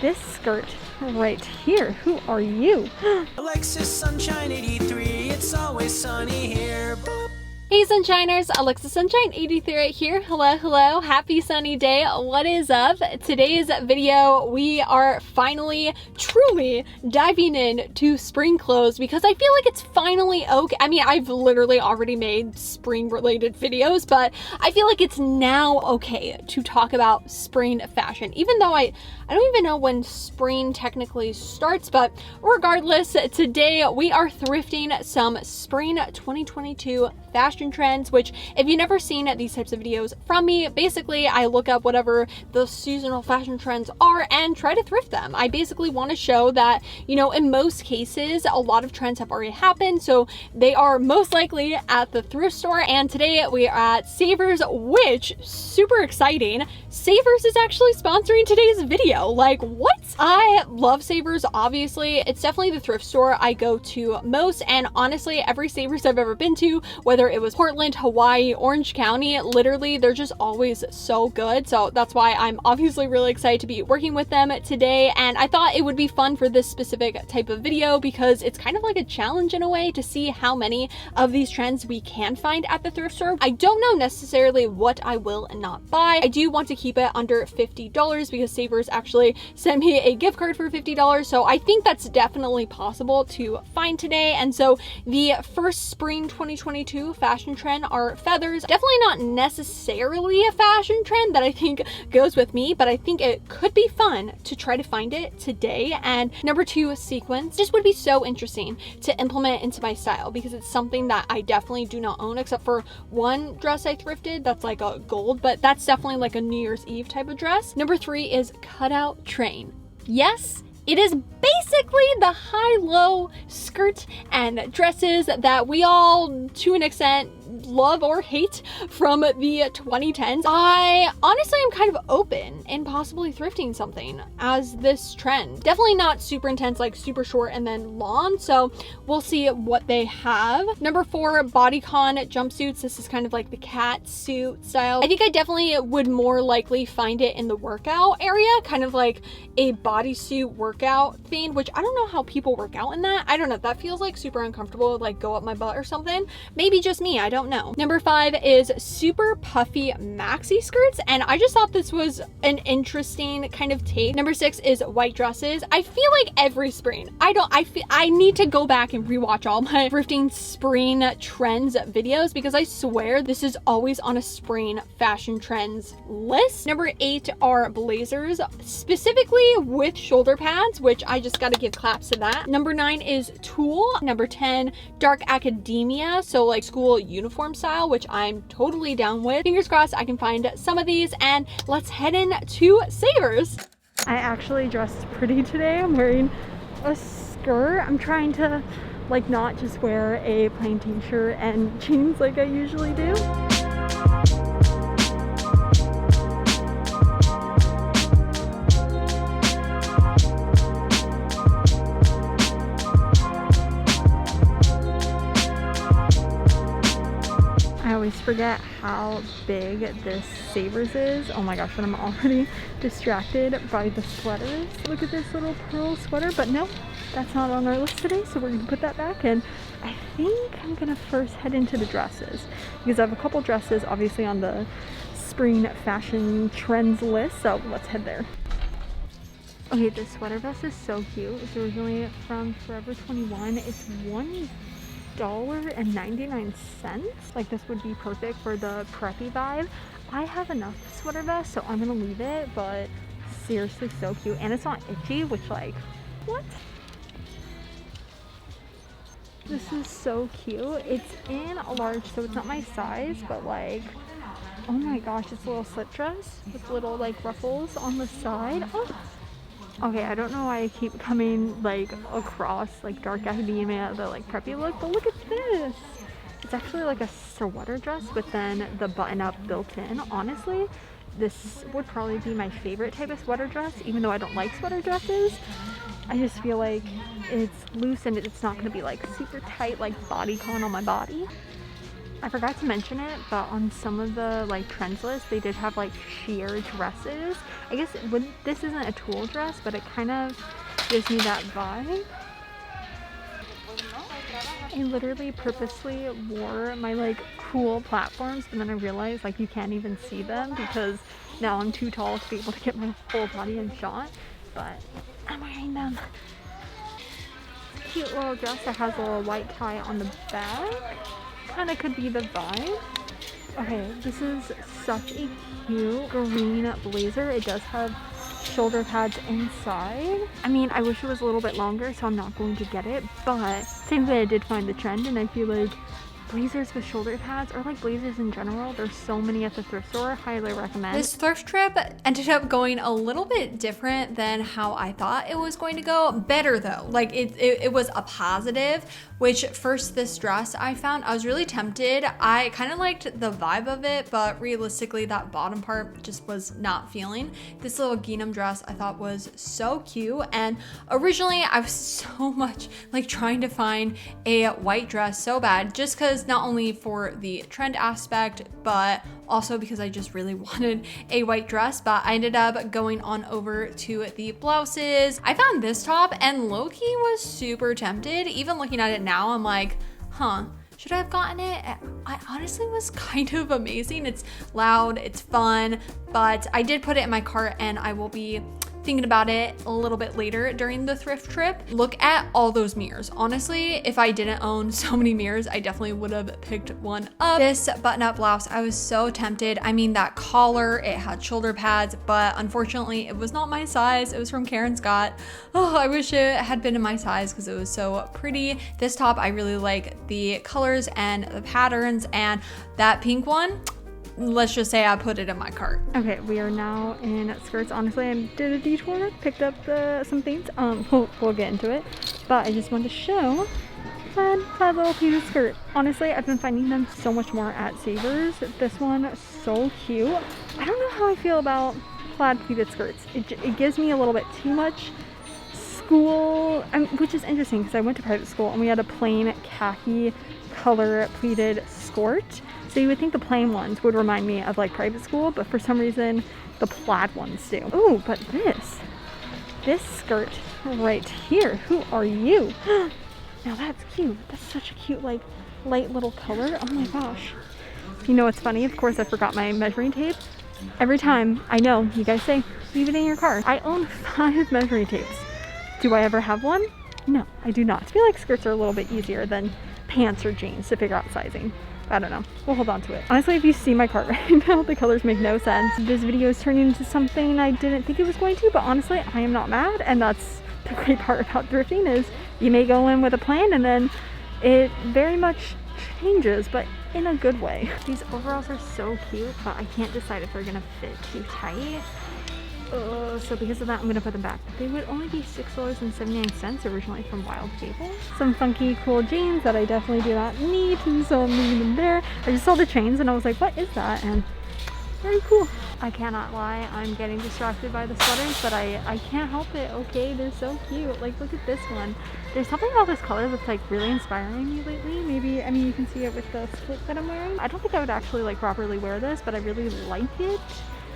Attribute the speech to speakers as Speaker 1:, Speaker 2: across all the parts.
Speaker 1: this skirt right here. Who are you?
Speaker 2: Alexis Sunshine 83, it's always sunny here. Boop.
Speaker 1: Hey Sunshiners, Alexa Sunshine 83 right here. Hello, happy sunny day. What is up? Today's video, we are finally, truly diving into spring clothes because I feel like it's finally okay. I mean, I've literally already made spring related videos, but I feel like it's now okay to talk about spring fashion, even though I don't even know when spring technically starts, but regardless, today we are thrifting some spring 2022 fashion trends, which if you've never seen these types of videos from me, basically I look up whatever the seasonal fashion trends are and try to thrift them. I basically want to show that, you know, in most cases, a lot of trends have already happened, so they are most likely at the thrift store, and today we are at Savers, which, super exciting, Savers is actually sponsoring today's video. Like, what? I love Savers, obviously. It's definitely the thrift store I go to most, and honestly, every Savers I've ever been to, whether it was Portland, Hawaii, Orange County, literally, they're just always so good. So that's why I'm obviously really excited to be working with them today, and I thought it would be fun for this specific type of video because it's kind of like a challenge in a way to see how many of these trends we can find at the thrift store. I don't know necessarily what I will and not buy. I do want to keep it under $50 because Savers actually sent me a gift card for $50, so I think that's definitely possible to find today. And so the first spring 2022 fashion trend are feathers. Definitely not necessarily a fashion trend that I think goes with me, but I think it could be fun to try to find it today. And number 2, sequins. Just would be so interesting to implement into my style because it's something that I definitely do not own, except for one dress I thrifted that's like a gold, but that's definitely like a New Year's Eve type of dress. Number 3 is cutout train. Yes, it is basically the high-low skirt and dresses that we all, to an extent, love or hate from the 2010s. I honestly am kind of open in possibly thrifting something as this trend. Definitely not super intense, like super short and then long, so we'll see what they have. Number 4, bodycon jumpsuits. This is kind of like the cat suit style. I think I definitely would more likely find it in the workout area, kind of like a bodysuit workout thing, which I don't know how people work out in that. I don't know, that feels like super uncomfortable, like go up my butt or something. Maybe just me, I don't know. Number 5 is super puffy maxi skirts, and I just thought this was an interesting kind of take. Number 6 is white dresses. I feel like every spring, I need to go back and rewatch all my thrifting spring trends videos because I swear this is always on a spring fashion trends list. Number 8 are blazers, specifically with shoulder pads, which I just gotta give claps to that. Number 9 is tulle. Number 10, dark academia, so like school uniform style, which I'm totally down with. Fingers crossed I can find some of these, and let's head in to Savers. I actually dressed pretty today. I'm wearing a skirt. I'm trying to like not just wear a plain t-shirt and jeans like I usually do. I always forget how big this Savers is. Oh my gosh, but I'm already distracted by the sweaters. Look at this little pearl sweater, but no, that's not on our list today, so we're gonna put that back. And I think I'm gonna first head into the dresses because I have a couple dresses obviously on the spring fashion trends list, so let's head there. Okay, this sweater vest is so cute. It's originally from Forever 21. It's $1.99. Like, this would be perfect for the preppy vibe. I have enough sweater vests, so I'm gonna leave it, but seriously so cute. And it's not itchy, which, like, what? This is so cute. It's in a large, so it's not my size, but like, oh my gosh, it's a little slip dress with little like ruffles on the side. Oh. Okay, I don't know why I keep coming like across like dark academia, the like preppy look, but look at this. It's actually like a sweater dress with then the button up built in. Honestly, this would probably be my favorite type of sweater dress, even though I don't like sweater dresses. I just feel like it's loose and it's not going to be like super tight like bodycon on my body. I forgot to mention it, but on some of the like trends lists, they did have like sheer dresses. I guess this isn't a tulle dress, but it kind of gives me that vibe. I literally purposely wore my like cool platforms, but then I realized like you can't even see them because now I'm too tall to be able to get my whole body in shot, but I'm wearing them. Cute little dress that has a little white tie on the back. Kind of could be the vibe. Okay, this is such a cute green blazer. It does have shoulder pads inside. I mean, I wish it was a little bit longer, so I'm not going to get it, but thankfully I did find the trend, and I feel like blazers with shoulder pads, or like blazers in general, there's so many at the thrift store. Highly recommend. This thrift trip ended up going a little bit different than how I thought it was going to go. Better though, like it was a positive. Which first, this dress I found, I was really tempted. I kind of liked the vibe of it, but realistically that bottom part just was not feeling. This little gingham dress I thought was so cute, and originally I was so much like trying to find a white dress so bad, just because not only for the trend aspect, but also because I just really wanted a white dress. But I ended up going on over to the blouses. I found this top and low-key was super tempted. Even looking at it now, I'm like, should I have gotten it? I honestly was kind of amazing. It's loud, it's fun, but I did put it in my cart, and I will be thinking about it a little bit later during the thrift trip. Look at all those mirrors. Honestly, if I didn't own so many mirrors, I definitely would have picked one up. This button-up blouse, I was so tempted. I mean, that collar, it had shoulder pads, but unfortunately it was not my size. It was from Karen Scott. Oh, I wish it had been in my size because it was so pretty. This top, I really like the colors and the patterns, and that pink one, let's just say I put it in my cart. Okay, we are now in skirts. Honestly, I did a detour, picked up some things. We'll get into it, but I just wanted to show plaid little pleated skirt. Honestly, I've been finding them so much more at Savers. This one, so cute. I don't know how I feel about plaid pleated skirts. It gives me a little bit too much school, which is interesting because I went to private school and we had a plain khaki color pleated skirt. So you would think the plain ones would remind me of like private school, but for some reason the plaid ones do. Oh, but this skirt right here, who are you? Now that's cute. That's such a cute like light little color. Oh my gosh. You know what's funny? Of course I forgot my measuring tape. Every time, I know, you guys say, leave it in your car. I own 5 measuring tapes. Do I ever have one? No, I do not. I feel like skirts are a little bit easier than pants or jeans to figure out sizing. I don't know. We'll hold on to it. Honestly, if you see my cart right now, the colors make no sense. This video is turning into something I didn't think it was going to, but honestly, I am not mad. And that's the great part about thrifting, is you may go in with a plan and then it very much changes, but in a good way. These overalls are so cute, but I can't decide if they're gonna fit too tight. So because of that, I'm gonna put them back. They would only be $6.79 originally from Wild Cable. Some funky cool jeans that I definitely do not need, so I'm leaving them there. I just saw the chains and I was like, what is that? And very cool. I cannot lie, I'm getting distracted by the sweaters, but I can't help it. Okay, they're so cute. Like, look at this one. There's something about this color that's like really inspiring me lately. Maybe, I mean, you can see it with the split that I'm wearing. I don't think I would actually like properly wear this, but I really like it.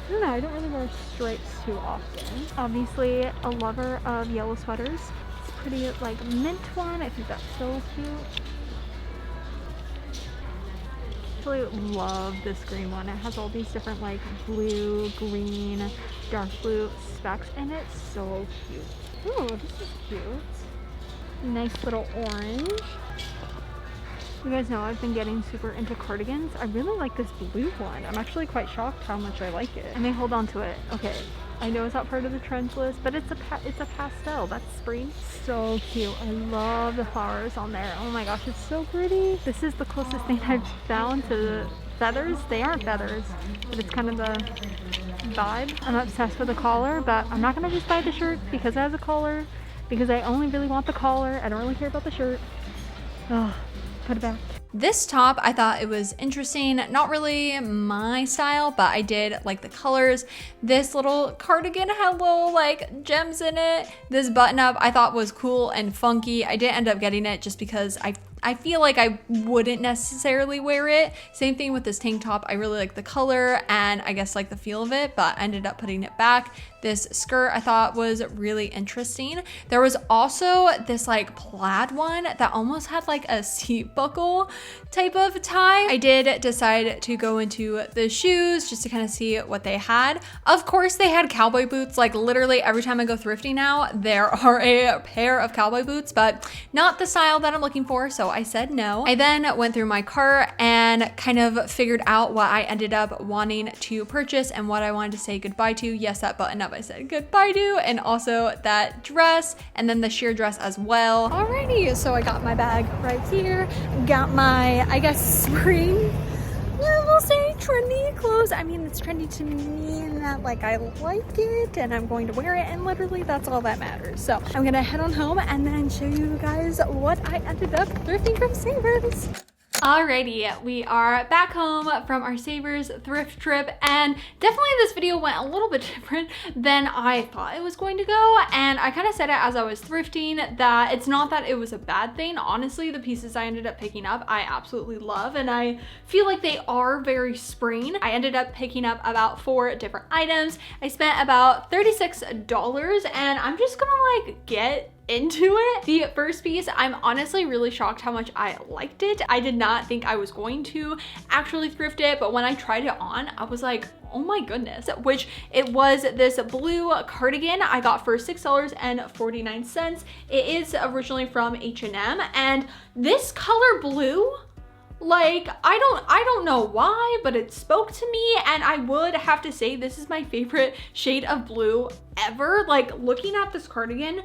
Speaker 1: I don't know, I don't really wear stripes too often. Obviously a lover of yellow sweaters. It's pretty like mint one. I think that's so cute. I actually love this green one. It has all these different like blue, green, dark blue specks and it's so cute. Oh, this is cute. Nice little orange. You guys know I've been getting super into cardigans. I really like this blue one. I'm actually quite shocked how much I like it. And they hold on to it. Okay, I know it's not part of the trends list, but it's a pastel. That's spring. So cute. I love the flowers on there. Oh my gosh, it's so pretty. This is the closest thing I've found to the feathers. They aren't feathers, but it's kind of the vibe. I'm obsessed with the collar, but I'm not gonna just buy the shirt because it has a collar, because I only really want the collar. I don't really care about the shirt. Oh. Put it back. This top, I thought it was interesting. Not really my style, but I did like the colors. This little cardigan had little like gems in it. This button up I thought was cool and funky. I didn't end up getting it just because I feel like I wouldn't necessarily wear it. Same thing with this tank top. I really like the color and I guess like the feel of it, but I ended up putting it back. This skirt I thought was really interesting. There was also this like plaid one that almost had like a seat buckle type of tie. I did decide to go into the shoes just to kind of see what they had. Of course, they had cowboy boots. Like literally every time I go thrifting now, there are a pair of cowboy boots, but not the style that I'm looking for. So I said no. I then went through my cart and kind of figured out what I ended up wanting to purchase and what I wanted to say goodbye to. Yes, that button up I said goodbye to, and also that dress, and then the sheer dress as well. Alrighty, so I got my bag right here. Got my, I guess, spring, we'll say trendy clothes. I mean, it's trendy to me in that like I like it and I'm going to wear it, and literally that's all that matters. So I'm gonna head on home and then show you guys what I ended up thrifting from Savers. Alrighty, we are back home from our Savers thrift trip, and definitely this video went a little bit different than I thought it was going to go. And I kind of said it as I was thrifting that it's not that it was a bad thing. Honestly, the pieces I ended up picking up I absolutely love, and I feel like they are very spring. I ended up picking up about 4 different items. I spent about $36, and I'm just gonna like get into it. The first piece, I'm honestly really shocked how much I liked it. I did not think I was going to actually thrift it, but when I tried it on, I was like, oh my goodness, which it was this blue cardigan I got for $6.49. It is originally from H&M, and this color blue, like, I don't know why, but it spoke to me, and I would have to say this is my favorite shade of blue ever. Like, looking at this cardigan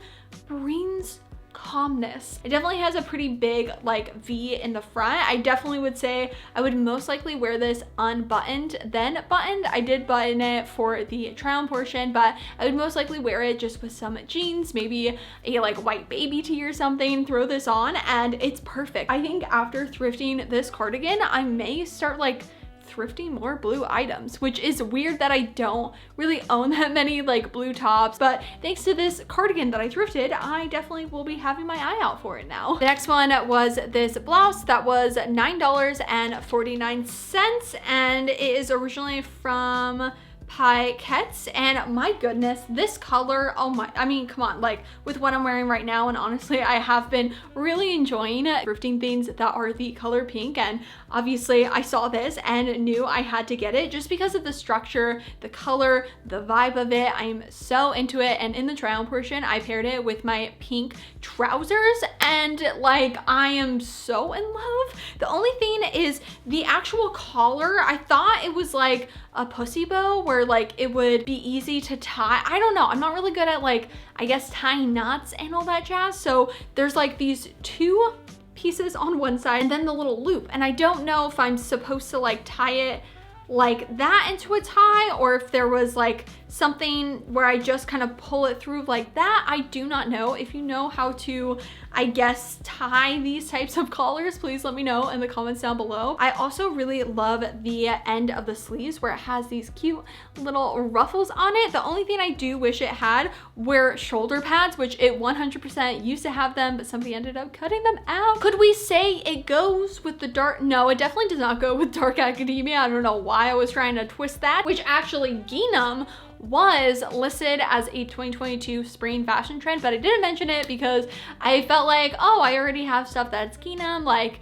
Speaker 1: brings calmness. It definitely has a pretty big like V in the front. I definitely would say I would most likely wear this unbuttoned than buttoned. I did button it for the try on portion, but I would most likely wear it just with some jeans, maybe a like white baby tee or something, throw this on, and it's perfect. I think after thrifting this cardigan, I may start like thrifting more blue items, which is weird that I don't really own that many like blue tops, but thanks to this cardigan that I thrifted, I definitely will be having my eye out for it now. The next one was this blouse that was $9.49, and it is originally from Paquettes, and my goodness, this color, oh my, I mean, come on, like with what I'm wearing right now, and honestly I have been really enjoying thrifting things that are the color pink, and obviously I saw this and knew I had to get it just because of the structure, the color, the vibe of it. I am so into it, and in the try on portion I paired it with my pink trousers, and like I am so in love. The only thing is the actual collar, I thought it was like a pussy bow where like it would be easy to tie. I don't know, I'm not really good at like, I guess, tying knots and all that jazz. So there's like these 2 pieces on one side and then the little loop, and I don't know if I'm supposed to like tie it like that into a tie, or if there was like something where I just kind of pull it through like that. I do not know. If you know how to, I guess, tie these types of collars, please let me know in the comments down below. I also really love the end of the sleeves where it has these cute little ruffles on it. The only thing I do wish it had were shoulder pads, which it 100% used to have them, but somebody ended up cutting them out. Could we say it goes with the dark? No, it definitely does not go with Dark Academia. I don't know why I was trying to twist that, which actually Gingham was listed as a 2022 spring fashion trend, but I didn't mention it because I felt like, oh, I already have stuff that's Gingham, like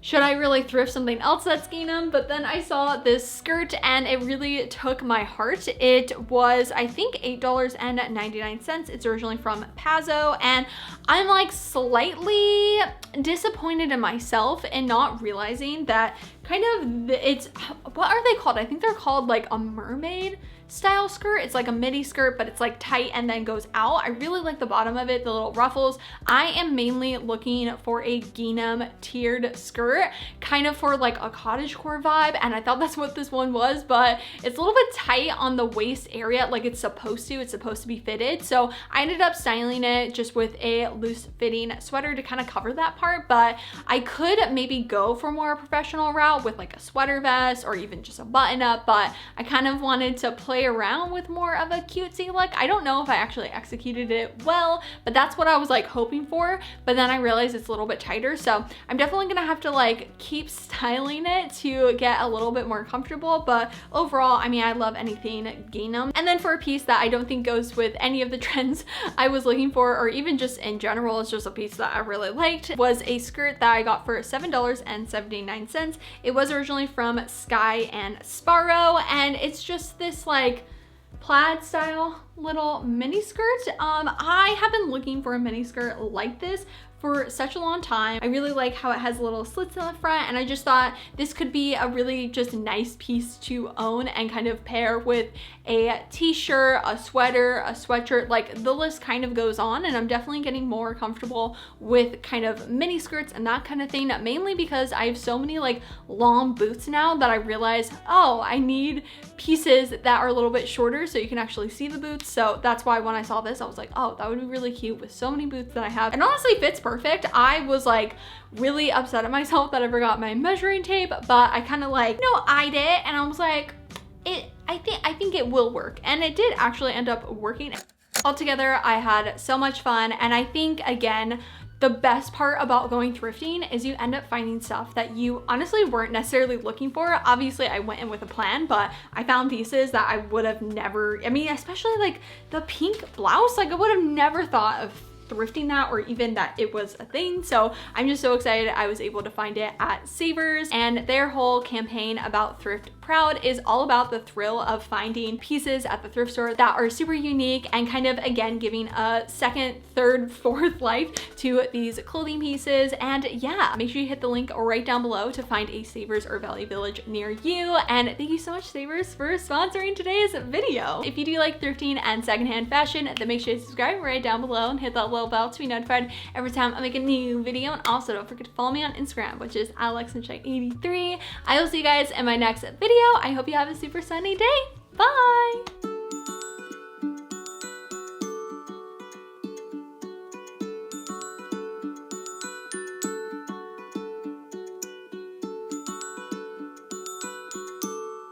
Speaker 1: should I really thrift something else that's Gingham? But then I saw this skirt and it really took my heart. It was, I think, $8.99. It's originally from Pazzo, and I'm like slightly disappointed in myself in not realizing that kind of it's, what are they called? I think they're called like a mermaid style skirt. It's like a midi skirt, but it's like tight and then goes out. I really like the bottom of it, the little ruffles. I am mainly looking for a Gingham tiered skirt, kind of for like a cottagecore vibe, and I thought that's what this one was, but it's a little bit tight on the waist area, like it's supposed to be fitted. So I ended up styling it just with a loose fitting sweater to kind of cover that part, but I could maybe go for more professional route with like a sweater vest or even just a button up, but I kind of wanted to play play around with more of a cutesy look. I don't know if I actually executed it well, but that's what I was like hoping for. But then I realized it's a little bit tighter. So I'm definitely gonna have to like keep styling it to get a little bit more comfortable. But overall, I mean, I love anything gingham. And then for a piece that I don't think goes with any of the trends I was looking for, or even just in general, it's just a piece that I really liked, was a skirt that I got for $7.79. It was originally from Sky and Sparrow, and it's just this like plaid style little mini skirt. I have been looking for a mini skirt like this for such a long time. I really like how it has little slits in the front, and I just thought this could be a really just nice piece to own and kind of pair with a t-shirt, a sweater, a sweatshirt, like the list kind of goes on. And I'm definitely getting more comfortable with kind of mini skirts and that kind of thing, mainly because I have so many like long boots now that I realize, oh, I need pieces that are a little bit shorter so you can actually see the boots. So that's why when I saw this, I was like, oh, that would be really cute with so many boots that I have. And honestly fits perfect. I was like really upset at myself that I forgot my measuring tape, but I kind of like, eyed it, and I was like, I think it will work. And it did actually end up working. Altogether, I had so much fun. And I think, again, the best part about going thrifting is you end up finding stuff that you honestly weren't necessarily looking for. Obviously, I went in with a plan, but I found pieces that I would have never, I mean, especially like the pink blouse, like I would have never thought of thrifting that, or even that it was a thing. So I'm just so excited I was able to find it at Savers. And their whole campaign about Thrift Proud is all about the thrill of finding pieces at the thrift store that are super unique and kind of, again, giving a second, third, fourth life to these clothing pieces. And yeah, make sure you hit the link right down below to find a Savers or Value Village near you. And thank you so much, Savers, for sponsoring today's video. If you do like thrifting and secondhand fashion, then make sure you subscribe right down below and hit that little bell to be notified every time I make a new video. And also don't forget to follow me on Instagram, which is AlexSunshine83. I will see you guys in my next video. I hope you have a super sunny day. Bye!